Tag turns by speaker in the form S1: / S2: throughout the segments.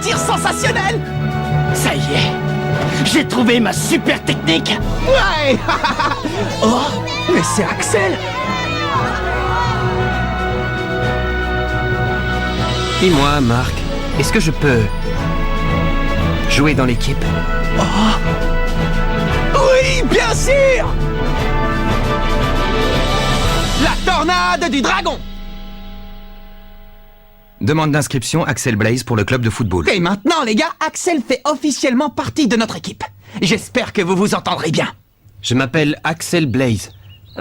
S1: tir sensationnel! Ça y est, j'ai trouvé ma super technique! Ouais! Oh, mais c'est Axel!
S2: Dis-moi, Marc, est-ce que je peux jouer dans l'équipe?
S1: Oui, bien sûr! La tornade du dragon!
S2: Demande d'inscription Axel Blaze pour le club de football.
S1: Et maintenant, les gars, Axel fait officiellement partie de notre équipe. J'espère que vous vous entendrez bien.
S2: Je m'appelle Axel Blaze.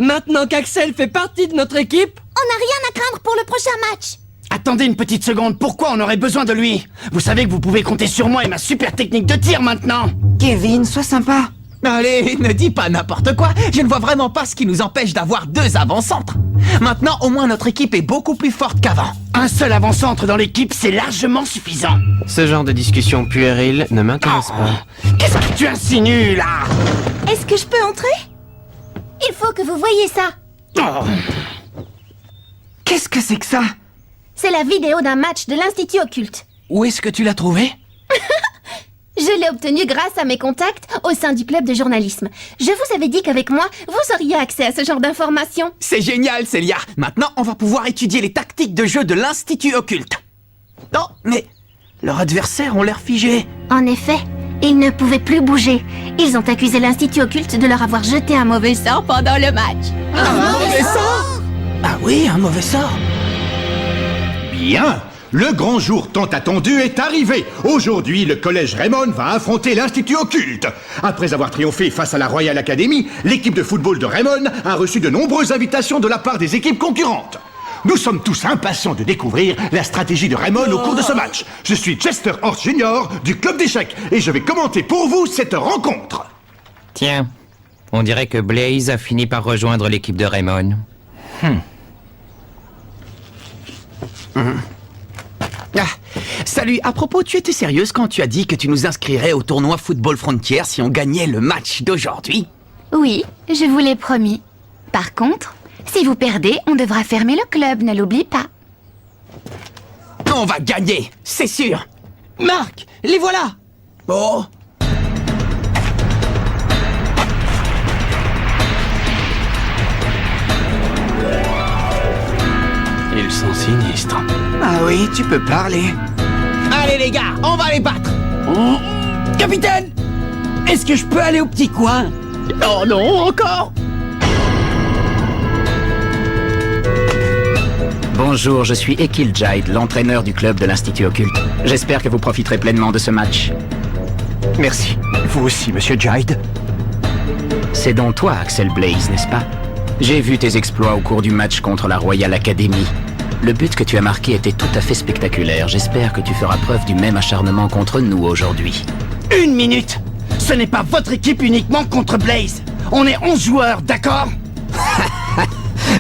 S3: Maintenant qu'Axel fait partie de notre équipe,
S4: On n'a rien à craindre pour le prochain match.
S5: Attendez une petite seconde, pourquoi on aurait besoin de lui? Vous savez que vous pouvez compter sur moi et ma super technique de tir maintenant.
S6: Kevin, sois sympa.
S1: Allez, ne dis pas n'importe quoi. Je ne vois vraiment pas ce qui nous empêche d'avoir 2 avant-centres. Maintenant, au moins, notre équipe est beaucoup plus forte qu'avant.
S5: Un seul avant-centre dans l'équipe, c'est largement suffisant.
S2: Ce genre de discussion puérile ne m'intéresse pas.
S5: Qu'est-ce que tu insinues, là?
S4: Est-ce que je peux entrer? Il faut que vous voyiez ça.
S5: Oh.
S6: Qu'est-ce que c'est que ça?
S4: C'est la vidéo d'un match de l'Institut Occulte.
S1: Où est-ce que tu l'as trouvé?
S4: Je l'ai obtenue grâce à mes contacts au sein du club de journalisme. Je vous avais dit qu'avec moi, vous auriez accès à ce genre d'informations.
S1: C'est génial, Célia. Maintenant, on va pouvoir étudier les tactiques de jeu de l'Institut Occulte. Non, mais leurs adversaires ont l'air figés.
S4: En effet, ils ne pouvaient plus bouger. Ils ont accusé l'Institut Occulte de leur avoir jeté un mauvais sort pendant le match.
S1: Un mauvais sort? Ah oui, un mauvais sort.
S7: Bien, le grand jour tant attendu est arrivé. Aujourd'hui, le collège Raymond va affronter l'Institut Occulte. Après avoir triomphé face à la Royal Academy, l'équipe de football de Raymond a reçu de nombreuses invitations de la part des équipes concurrentes. Nous sommes tous impatients de découvrir la stratégie de Raymond au cours de ce match. Je suis Chester Horst Jr. du club d'échecs et je vais commenter pour vous cette rencontre.
S2: Tiens, on dirait que Blaze a fini par rejoindre l'équipe de Raymond.
S1: Ah, salut, à propos, tu étais sérieuse quand tu as dit que tu nous inscrirais au tournoi Football Frontier si on gagnait le match d'aujourd'hui?
S4: Oui, je vous l'ai promis. Par contre, si vous perdez, on devra fermer le club, ne l'oublie pas.
S1: On va gagner, c'est sûr.
S3: Marc, les voilà.
S1: Oh.
S5: Ils sont sinistres.
S6: Ah oui, tu peux parler.
S1: Allez les gars, on va les battre.
S3: Oh. Capitaine, est-ce que je peux aller au petit coin?
S1: Oh non, encore.
S8: Bonjour, je suis Ekil Jide, l'entraîneur du club de l'Institut Occulte. J'espère que vous profiterez pleinement de ce match.
S6: Merci. Vous aussi, monsieur Jide.
S8: C'est donc toi, Axel Blaze, n'est-ce pas? J'ai vu tes exploits au cours du match contre la Royal Academy. Le but que tu as marqué était tout à fait spectaculaire. J'espère que tu feras preuve du même acharnement contre nous aujourd'hui.
S5: Une minute. Ce n'est pas votre équipe uniquement contre Blaze. On est 11 joueurs, d'accord?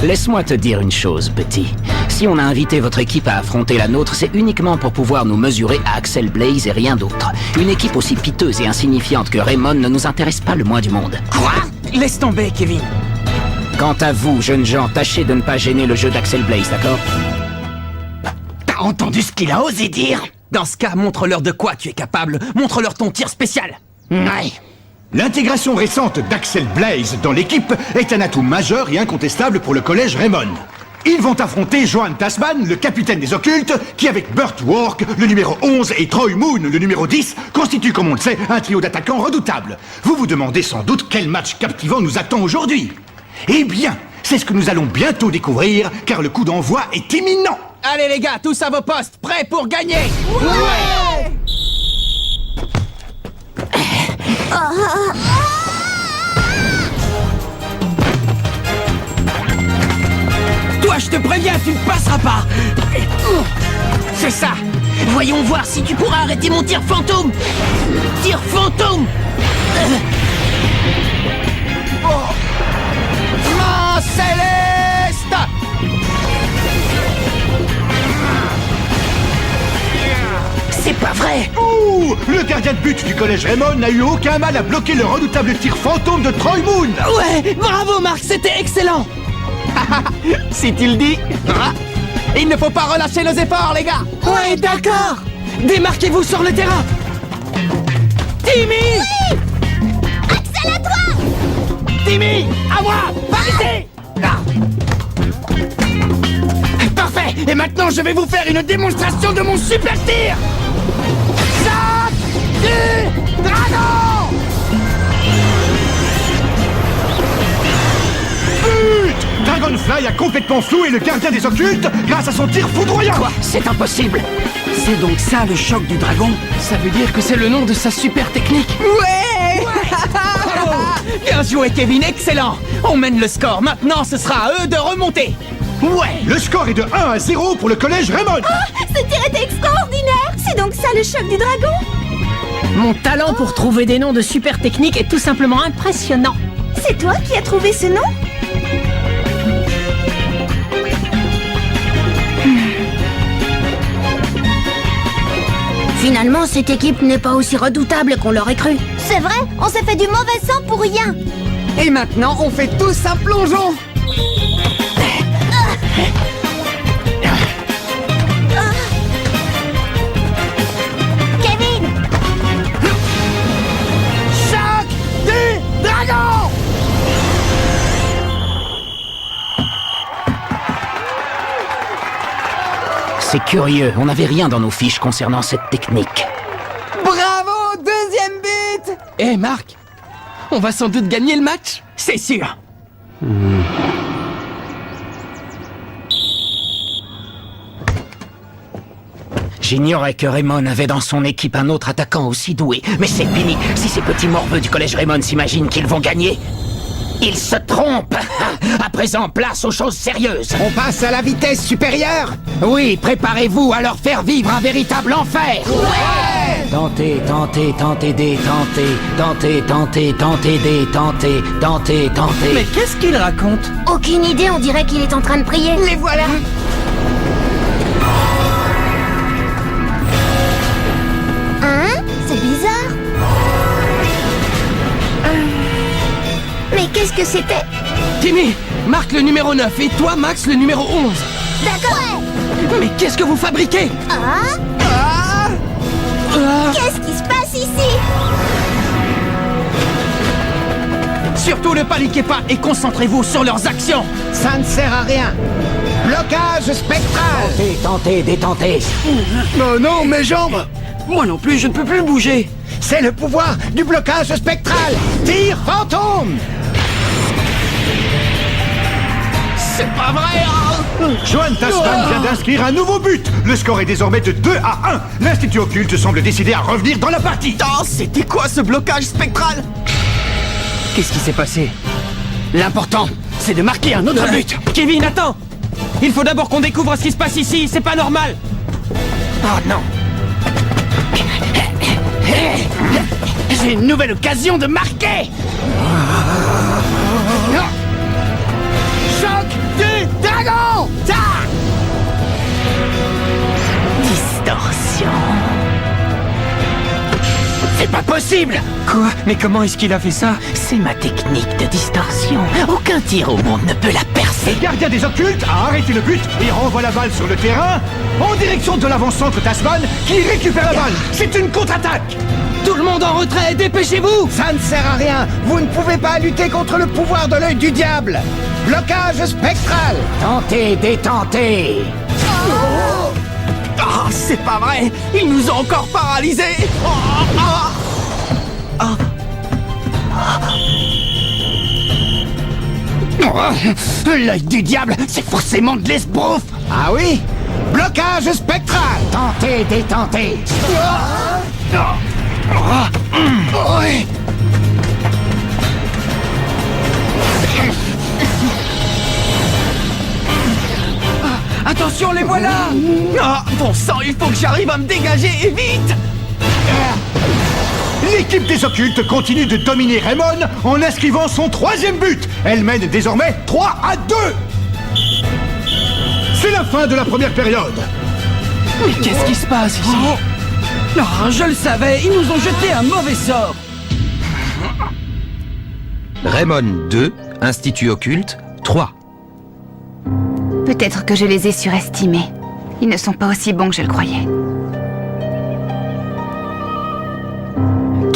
S8: Laisse-moi te dire une chose, petit. Si on a invité votre équipe à affronter la nôtre, c'est uniquement pour pouvoir nous mesurer à Axel Blaze et rien d'autre. Une équipe aussi piteuse et insignifiante que Raymond ne nous intéresse pas le moins du monde.
S1: Quoi? Laisse tomber, Kevin.
S8: Quant à vous, jeunes gens, tâchez de ne pas gêner le jeu d'Axel Blaze, d'accord?
S5: T'as entendu ce qu'il a osé dire?
S1: Dans ce cas, montre-leur de quoi tu es capable. Montre-leur ton tir spécial.
S5: Ouais.
S7: L'intégration récente d'Axel Blaze dans l'équipe est un atout majeur et incontestable pour le collège Raymond. Ils vont affronter Johan Tasman, le capitaine des occultes, qui avec Burt Work, le numéro 11, et Troy Moon, le numéro 10, constitue, comme on le sait, un trio d'attaquants redoutables. Vous vous demandez sans doute quel match captivant nous attend aujourd'hui. Eh bien, c'est ce que nous allons bientôt découvrir, car le coup d'envoi est imminent.
S1: Allez les gars, tous à vos postes, prêts pour gagner.
S3: Ouais. Toi, je te préviens, tu ne passeras pas.
S1: C'est ça. Voyons voir si tu pourras arrêter mon tir fantôme. Tir fantôme. Main céleste. C'est pas vrai.
S7: Ouh, le gardien de but du collège Raymond n'a eu aucun mal à bloquer le redoutable tir fantôme de Troy Moon.
S3: Ouais, bravo Marc, c'était excellent.
S1: Si tu le dis. Il ne faut pas relâcher nos efforts, les gars.
S3: Ouais, d'accord. Démarquez-vous sur le terrain. Timmy!
S4: Axel, à toi!
S5: Timmy, à moi! Par ici! Ah. Parfait! Et maintenant, je vais vous faire une démonstration de mon super tir! Choc du dragon!
S7: But! Dragonfly a complètement floué le gardien des occultes grâce à son tir foudroyant.
S8: Quoi? C'est impossible.
S3: C'est donc ça le choc du dragon?
S2: Ça veut dire que c'est le nom de sa super technique.
S3: Ouais! Bien joué, Kevin, excellent! On mène le score, maintenant ce sera à eux de remonter!
S7: Ouais! Le score est de 1-0 pour le collège Raymond.
S4: Ce tir était extraordinaire! C'est donc ça le choc du dragon?
S9: Mon talent pour trouver des noms de super techniques est tout simplement impressionnant.
S4: C'est toi qui as trouvé ce nom? Finalement, cette équipe n'est pas aussi redoutable qu'on l'aurait cru. C'est vrai, on s'est fait du mauvais sang pour rien.
S3: Et maintenant, on fait tous un plongeon!
S4: Kevin!
S5: Choc du dragon!
S8: C'est curieux, on n'avait rien dans nos fiches concernant cette technique.
S3: Bravo, deuxième but!
S2: Eh Marc, on va sans doute gagner le match.
S3: C'est sûr!
S8: J'ignorais que Raymond avait dans son équipe un autre attaquant aussi doué. Mais c'est fini. Si ces petits morveux du collège Raymond s'imaginent qu'ils vont gagner, ils se trompent. À présent, place aux choses sérieuses.
S6: On passe à la vitesse supérieure?
S8: Oui, préparez-vous à leur faire vivre un véritable enfer. Ouais! Tentez, tentez, tentez, détentez. Tentez, tentez, tentez, détentez. Tentez, tentez.
S3: Mais qu'est-ce qu'il raconte?
S4: Aucune idée, on dirait qu'il est en train de prier.
S3: Les voilà!
S4: Hein? C'est bizarre. Mais qu'est-ce que c'était?
S2: Timmy, Marc le numéro 9 et toi Max le numéro 11.
S4: D'accord.
S2: Mais qu'est-ce que vous fabriquez?
S4: Ah? Qu'est-ce qui se passe ici?
S3: Surtout ne paniquez pas et concentrez-vous sur leurs actions!
S6: Ça ne sert à rien. Blocage spectral.
S8: Tentez, tentez, détentez.
S5: Oh non, mes jambes!
S3: Moi non plus, je ne peux plus bouger!
S6: C'est le pouvoir du blocage spectral. Tir fantôme.
S3: C'est pas vrai!
S7: Joan Tasman vient d'inscrire un nouveau but. Le score est désormais de 2-1. L'Institut Occulte semble décidé à revenir dans la partie.
S3: Oh, c'était quoi ce blocage spectral?
S2: Qu'est-ce qui s'est passé?
S5: L'important, c'est de marquer un autre but.
S3: Kevin, attends! Il faut d'abord qu'on découvre ce qui se passe ici, c'est pas normal!
S5: Oh non! J'ai une nouvelle occasion de marquer! Choc du dragon! Ta!
S3: Distorsion!
S5: C'est pas possible!
S3: Quoi? Mais comment est-ce qu'il a fait ça? C'est ma technique de distorsion. Aucun tir au monde ne peut la percer.
S7: Le gardien des occultes a arrêté le but et renvoie la balle sur le terrain en direction de l'avant-centre Tasman qui récupère la balle. C'est une contre-attaque.
S3: Tout le monde en retrait, dépêchez-vous!
S6: Ça ne sert à rien. Vous ne pouvez pas lutter contre le pouvoir de l'œil du diable. Blocage spectral.
S8: Tentez, détentez.
S3: Ah, c'est pas vrai! Ils nous ont encore paralysés!
S5: L'œil du diable, c'est forcément de l'esbrouf!
S6: Ah oui? Blocage spectral.
S8: Tentez, détentez.
S3: Attention, les voilà! Ah, bon sang, il faut que j'arrive à me dégager et vite!
S7: L'équipe des occultes continue de dominer Raymond en inscrivant son 3e but. Elle mène désormais 3-2. C'est la fin de la première période.
S3: Mais qu'est-ce qui se passe ici? Ah, je le savais, ils nous ont jeté un mauvais sort!
S10: Raymond 2, Institut Occulte 3.
S11: Peut-être que je les ai surestimés. Ils ne sont pas aussi bons que je le croyais.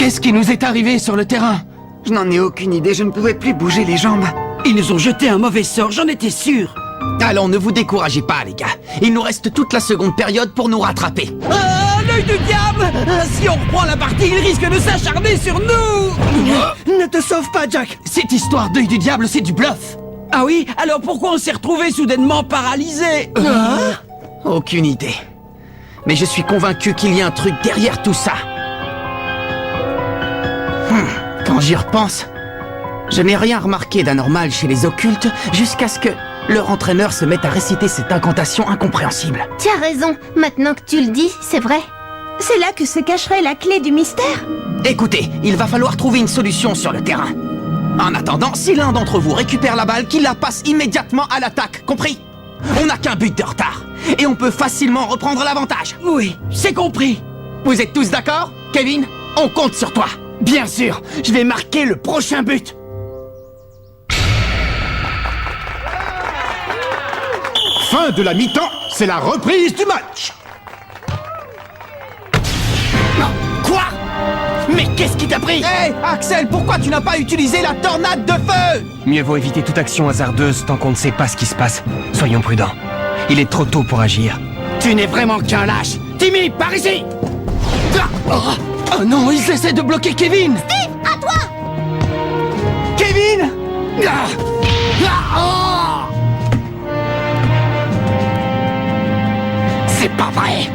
S3: Qu'est-ce qui nous est arrivé sur le terrain?
S1: Je n'en ai aucune idée, je ne pouvais plus bouger les jambes.
S5: Ils nous ont jeté un mauvais sort, j'en étais sûr.
S3: Allons, ne vous découragez pas, les gars. Il nous reste toute la seconde période pour nous rattraper.
S5: Ah, l'œil du diable! Si on reprend la partie, il risque de s'acharner sur nous! Ne te sauve pas, Jack!
S3: Cette histoire d'œil du diable, c'est du bluff.
S5: Ah oui? Alors pourquoi on s'est retrouvés soudainement paralysés?
S3: Aucune idée. Mais je suis convaincu qu'il y a un truc derrière tout ça. Quand j'y repense, je n'ai rien remarqué d'anormal chez les occultes jusqu'à ce que leur entraîneur se mette à réciter cette incantation incompréhensible.
S4: Tu as raison, maintenant que tu le dis, c'est vrai. C'est là que se cacherait la clé du mystère.
S3: Écoutez, il va falloir trouver une solution sur le terrain. En attendant, si l'un d'entre vous récupère la balle, qu'il la passe immédiatement à l'attaque, compris? On n'a qu'un but de retard, et on peut facilement reprendre l'avantage.
S5: Oui, c'est compris.
S3: Vous êtes tous d'accord? Kevin, on compte sur toi.
S1: Bien sûr, je vais marquer le prochain but.
S7: Fin de la mi-temps, c'est la reprise du match.
S1: Quoi? Mais qu'est-ce qui t'a pris?
S3: Hé, Axel, pourquoi tu n'as pas utilisé la tornade de feu?
S2: Mieux vaut éviter toute action hasardeuse tant qu'on ne sait pas ce qui se passe. Soyons prudents. Il est trop tôt pour agir.
S1: Tu n'es vraiment qu'un lâche. Timmy, par ici!
S3: Oh non, ils essaient de bloquer Kevin!
S4: Steve, à toi!
S3: Kevin!
S1: C'est pas vrai!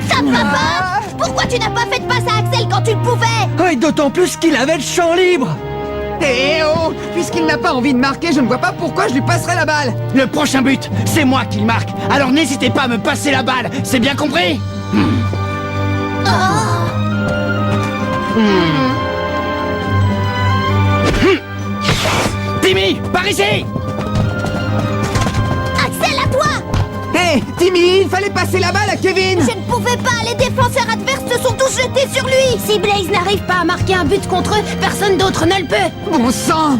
S4: Ça ne va pas! Pourquoi tu n'as pas fait de passe à Axel quand tu le pouvais?
S5: Et d'autant plus qu'il avait le champ libre.
S1: Eh oh! Puisqu'il n'a pas envie de marquer, je ne vois pas pourquoi je lui passerai la balle! Le prochain but, c'est moi qui le marque! Alors n'hésitez pas à me passer la balle, c'est bien compris? Timmy, par ici!
S4: Axel, à toi!
S1: Hé, Timmy, il fallait passer la balle à Kevin!
S4: Je ne pouvais pas, les défenseurs adverses se sont tous jetés sur lui! Si Blaze n'arrive pas à marquer un but contre eux, personne d'autre ne le peut!
S1: Bon sang!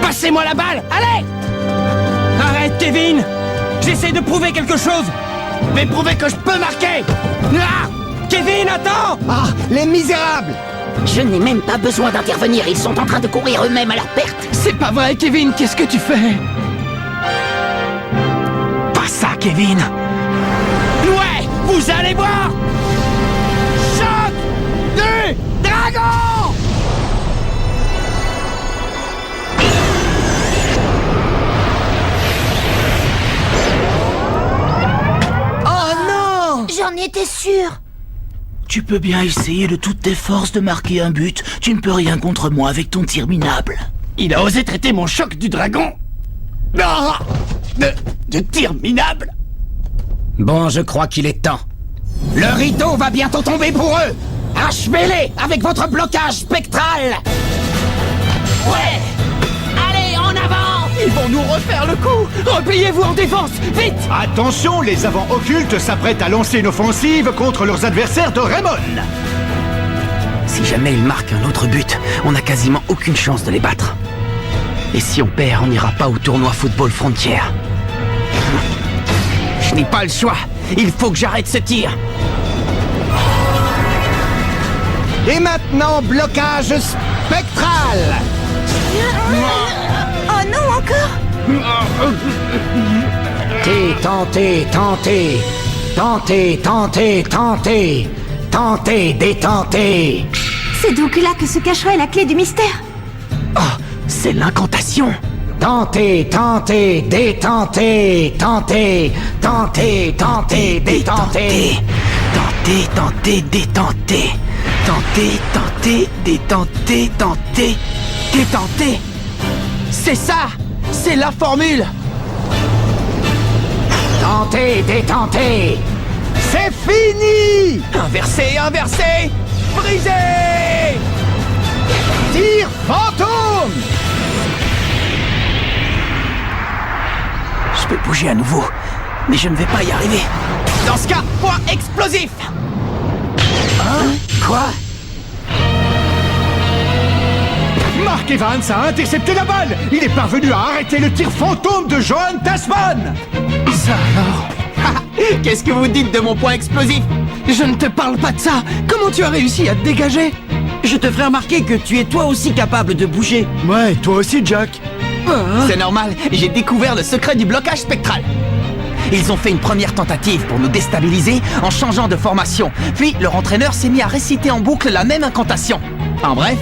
S1: Passez-moi la balle, allez!
S5: Arrête, Kevin! J'essaie de prouver quelque chose.
S1: Mais prouvez que je peux marquer! Ah!
S5: Kevin, attends!
S6: Ah, les misérables!
S8: Je n'ai même pas besoin d'intervenir, ils sont en train de courir eux-mêmes à leur perte.
S3: C'est pas vrai, Kevin, qu'est-ce que tu fais? Pas ça, Kevin!
S1: Ouais, vous allez voir! Choc du dragon!
S5: Oh non!
S4: J'en étais sûre!
S5: Tu peux bien essayer de toutes tes forces de marquer un but. Tu ne peux rien contre moi avec ton tir minable.
S1: Il a osé traiter mon choc du dragon! Ah! De tir minable!
S8: Bon, je crois qu'il est temps.
S3: Le rideau va bientôt tomber pour eux! Achevez-les avec votre blocage spectral!
S1: Ouais! Allez, en avant!
S3: Ils vont nous refaire le coup! Repliez-vous en défense, vite!
S7: Attention, les avants occultes s'apprêtent à lancer une offensive contre leurs adversaires de Raymond.
S3: Si jamais ils marquent un autre but, on n'a quasiment aucune chance de les battre. Et si on perd, on n'ira pas au tournoi Football Frontier. Je n'ai pas le choix. Il faut que j'arrête ce tir.
S6: Et maintenant, blocage spectral!
S4: Oh non, encore?
S8: Tentez, détentez.
S4: C'est donc là que se cacherait la clé du mystère.
S3: Oh, c'est l'incantation.
S8: Tentez, détentez.
S3: Détentez. C'est ça. C'est la formule.
S8: Détentez.
S6: C'est fini!
S3: Inversé. Brisé.
S6: Tir fantôme!
S3: Je peux bouger à nouveau, mais je ne vais pas y arriver. Dans ce cas, point explosif. Hein? Quoi?
S7: Mark Evans a intercepté la balle. Il est parvenu à arrêter le tir fantôme de Johan Tasman.
S3: Ça alors? Qu'est-ce que vous dites de mon point explosif?
S1: Je ne te parle pas de ça. Comment tu as réussi à te dégager?
S5: Je te ferai remarquer que tu es toi aussi capable de bouger.
S1: Ouais, toi aussi, Jack.
S3: C'est normal, j'ai découvert le secret du blocage spectral. Ils ont fait une première tentative pour nous déstabiliser en changeant de formation. Puis leur entraîneur s'est mis à réciter en boucle la même incantation. En bref,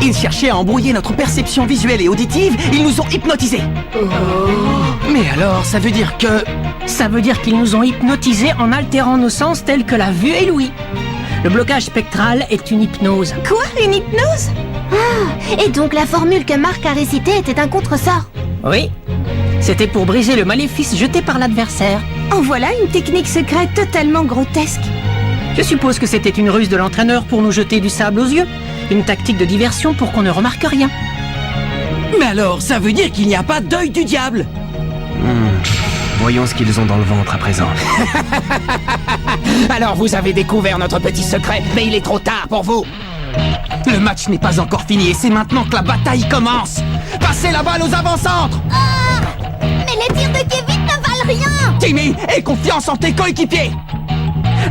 S3: ils cherchaient à embrouiller notre perception visuelle et auditive, ils nous ont hypnotisés.
S9: Mais alors, ça veut dire que... Ça veut dire qu'ils nous ont hypnotisés en altérant nos sens tels que la vue et l'ouïe. Le blocage spectral est une hypnose.
S4: Quoi? Une hypnose? Ah, et donc la formule que Marc a récitée était un contresort.
S9: Oui. C'était pour briser le maléfice jeté par l'adversaire.
S4: En voilà une technique secrète totalement grotesque.
S9: Je suppose que c'était une ruse de l'entraîneur pour nous jeter du sable aux yeux. Une tactique de diversion pour qu'on ne remarque rien.
S5: Mais alors, ça veut dire qu'il n'y a pas d'œil du diable.
S2: Voyons ce qu'ils ont dans le ventre à présent.
S3: Alors vous avez découvert notre petit secret, mais il est trop tard pour vous. Le match n'est pas encore fini et c'est maintenant que la bataille commence. Passez la balle aux avant-centres.
S4: Mais les tirs de Kevin ne valent rien.
S3: Timmy, aie confiance en tes coéquipiers.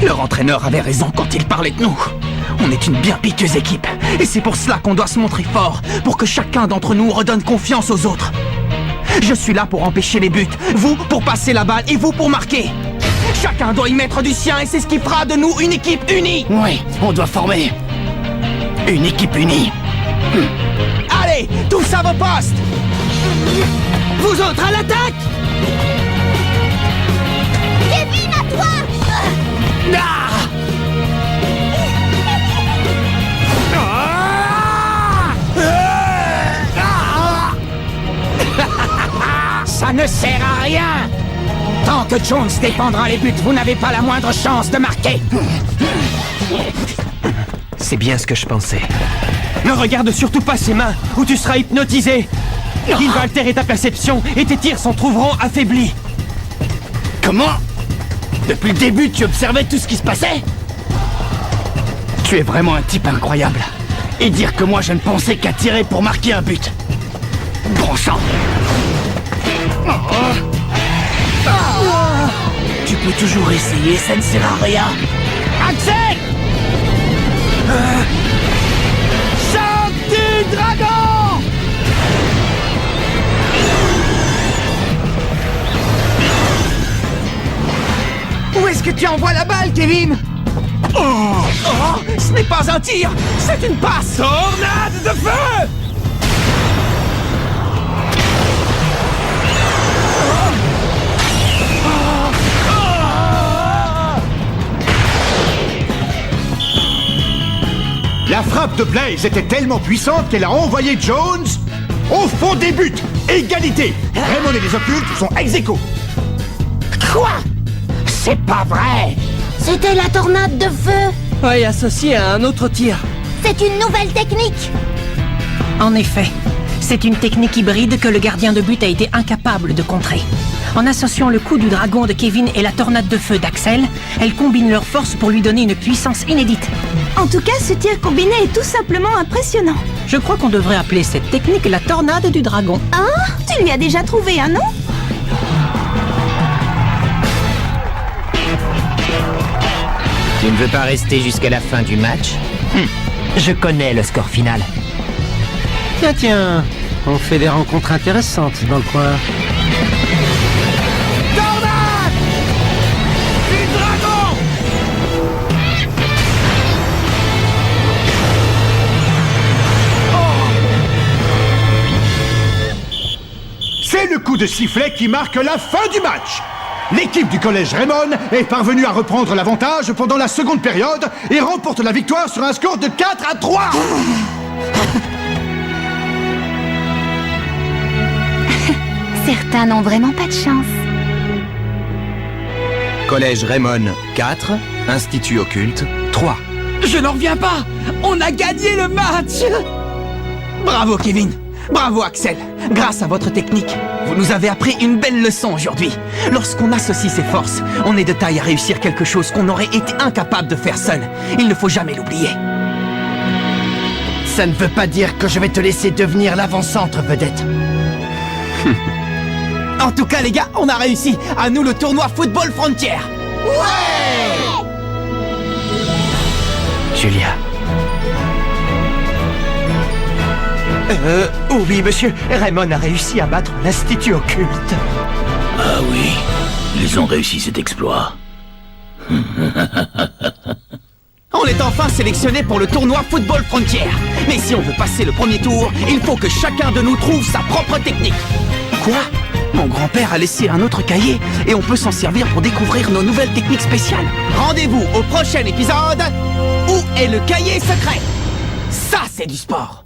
S3: Leur entraîneur avait raison quand il parlait de nous. On est une bien piteuse équipe. Et c'est pour cela qu'on doit se montrer fort, pour que chacun d'entre nous redonne confiance aux autres. Je suis là pour empêcher les buts, vous pour passer la balle et vous pour marquer. Chacun doit y mettre du sien et c'est ce qui fera de nous une équipe unie.
S1: Oui, on doit former une équipe unie.
S3: Allez, tous à vos postes.
S1: Vous autres, à l'attaque!
S4: Kevin, à toi.
S3: Ça ne sert à rien. Tant que Jones défendra les buts, vous n'avez pas la moindre chance de marquer.
S2: C'est bien ce que je pensais.
S1: Ne regarde surtout pas ses mains, ou tu seras hypnotisé. Il va altérer ta perception et tes tirs s'en trouveront affaiblis. Comment? Depuis le début, tu observais tout ce qui se passait? Tu es vraiment un type incroyable. Et dire que moi, je ne pensais qu'à tirer pour marquer un but. Bon sang. Tu peux toujours essayer, ça ne sert à rien. Axel! Chante du dragon! Où est-ce que tu envoies la balle, Kevin?
S3: Ce n'est pas un tir, c'est une passe.
S1: Tornade de feu!
S7: La frappe de Blaze était tellement puissante qu'elle a envoyé Jones au fond des buts. Égalité. Raymond et les occultes sont ex-aequo.
S3: Quoi? C'est pas vrai.
S4: C'était la tornade de feu.
S5: Ouais, associé à un autre tir.
S4: C'est une nouvelle technique.
S9: En effet, c'est une technique hybride que le gardien de but a été incapable de contrer. En associant le coup du dragon de Kevin et la tornade de feu d'Axel, elle combine leurs forces pour lui donner une puissance inédite.
S4: En tout cas, ce tir combiné est tout simplement impressionnant.
S9: Je crois qu'on devrait appeler cette technique la tornade du dragon.
S4: Hein? Tu lui as déjà trouvé un nom?
S8: Tu ne veux pas rester jusqu'à la fin du match? Je connais le score final.
S9: Tiens, on fait des rencontres intéressantes dans le coin.
S3: Tornade du dragon.
S7: C'est le coup de sifflet qui marque la fin du match. L'équipe du collège Raymond est parvenue à reprendre l'avantage pendant la seconde période et remporte la victoire sur un score de 4-3.
S4: Certains n'ont vraiment pas de chance.
S10: Collège Raymond 4, Institut Occulte 3.
S1: Je n'en reviens pas! On a gagné le match!
S3: Bravo Kevin. Bravo Axel. Grâce à votre technique, vous nous avez appris une belle leçon aujourd'hui. Lorsqu'on associe ses forces, on est de taille à réussir quelque chose qu'on aurait été incapable de faire seul. Il ne faut jamais l'oublier.
S1: Ça ne veut pas dire que je vais te laisser devenir l'avant-centre, vedette.
S3: En tout cas les gars, on a réussi. À nous le tournoi Football Frontier.
S2: Julia.
S1: Oui, monsieur. Raymond a réussi à battre l'Institut Occulte.
S5: Ah oui, ils ont réussi cet exploit.
S3: On est enfin sélectionné pour le tournoi Football Frontier. Mais si on veut passer le premier tour, il faut que chacun de nous trouve sa propre technique. Quoi? Mon grand-père a laissé un autre cahier et on peut s'en servir pour découvrir nos nouvelles techniques spéciales. Rendez-vous au prochain épisode. Où est le cahier secret? Ça, c'est du sport.